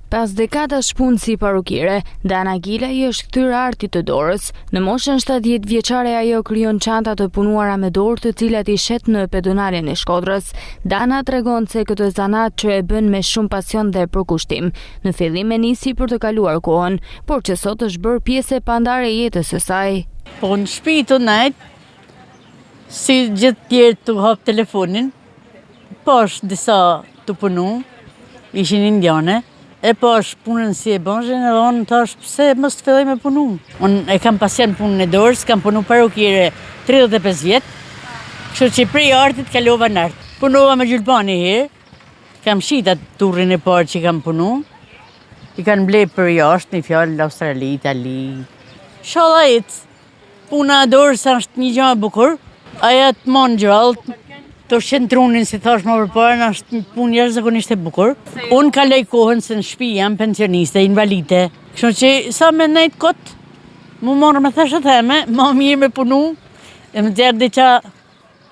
Pas dekadash punë si parukire, Dana Gila i është kthyer artit të dorës. Në moshën 70 vjeçare ajo krijon çanta të punuara me dorë, të cilat i shet në pedonalen e Shkodrës. Dana tregon se këtë zanat që e bën me shumë pasion dhe përkushtim. Në fillim e nisi për të kaluar kohën, por që sot është bërë pjesë e pandare e jetës së saj. Po në shtëpi të nejt, si gjithë tjerë të hap telefonin, po është disa të punu, ishin indiane. E po është punën si e bënxhen edhe unë thash pse mos të filloj me punu. Unë e kam pasion punën e dorës, kam punu parukire 35 vjet, kështu që prej artit kalova në art. Punova me gjylpani herë, kam shit atë turrin e parë që kam punu, i kanë blej për jashtë, një fjalë Australi, Itali. Shalla ecë, puna e dorës është një gjë e bukur, aja të mon gjallë, të shëntrunin, si thash më përpara, është punë jashtëzakonisht e bukur. Unë kaloj kohën se në shtëpi jam pensioniste, invalide. Kështu që sa me nejt kot, mu morë me thashë theme, ma mirë me punu, e më djerë diqa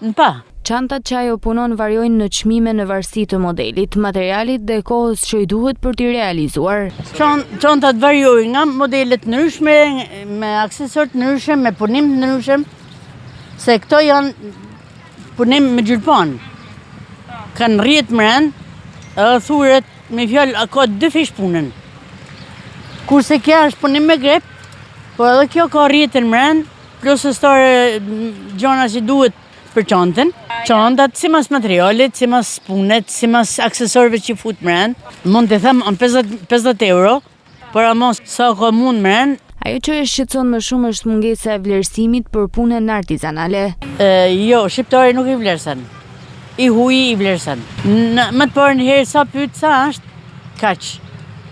në pa. Çantat që ajo punon variojnë në çmime në varësi të modelit, materialit dhe kohës që i duhet për t'i realizuar. Çantat variojnë nga modelet ndryshme, me aksesorë të ndryshëm, me punim të ndryshëm, se këto janë punim me gjylpan. Kanë rrjet mren, edhe thuret me fjallë, ka 2 fish punën. Kurse kja është punim me grep, po edhe kjo ka rrjetën mren, plus stare gjana që duhet për çantën. Çantat si mas materialit, si mas punet, si mas aksesorëve që fut mren. Mund të them 50 euro, por amos sa ka mund mren. Ajo që e shqetëson më shumë është mungesa e vlerësimit për punën artizanale. Jo, shqiptari nuk i vlerëson. I huji i vlerëson. Më të parë një herë sa pyet sa është, kaq.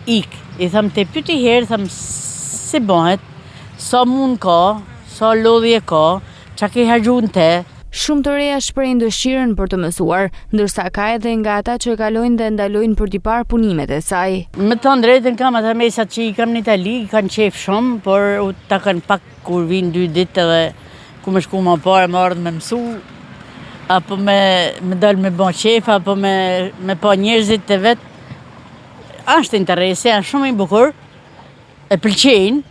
Ik. I tham te pyeti herë, tham si bëhet, sa mund ka, sa lodhje ka, çka ke harxhuar te. Shumë të reja shprehin dëshirën për të mësuar, ndërsa ka edhe nga ata që kalojnë dhe ndalojnë për t'i parë punimet e saj. Me të drejtën kam ata mesat që i kam në Itali, i kanë qef shumë, por ta kanë pak kur vinë 2 ditë edhe ku me shku më parë më ardhë me mësu, apo me dalë me bon qef, apo me pa njerëzit të vetë. Ashtë interese, janë shumë i bukur, e pëlqejnë.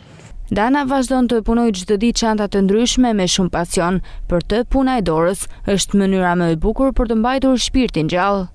Dana vazhdon të punojë çdo ditë çanta të ndryshme me shumë pasion. Për të, puna e dorës është mënyra më e bukur për të mbajtur shpirtin gjallë.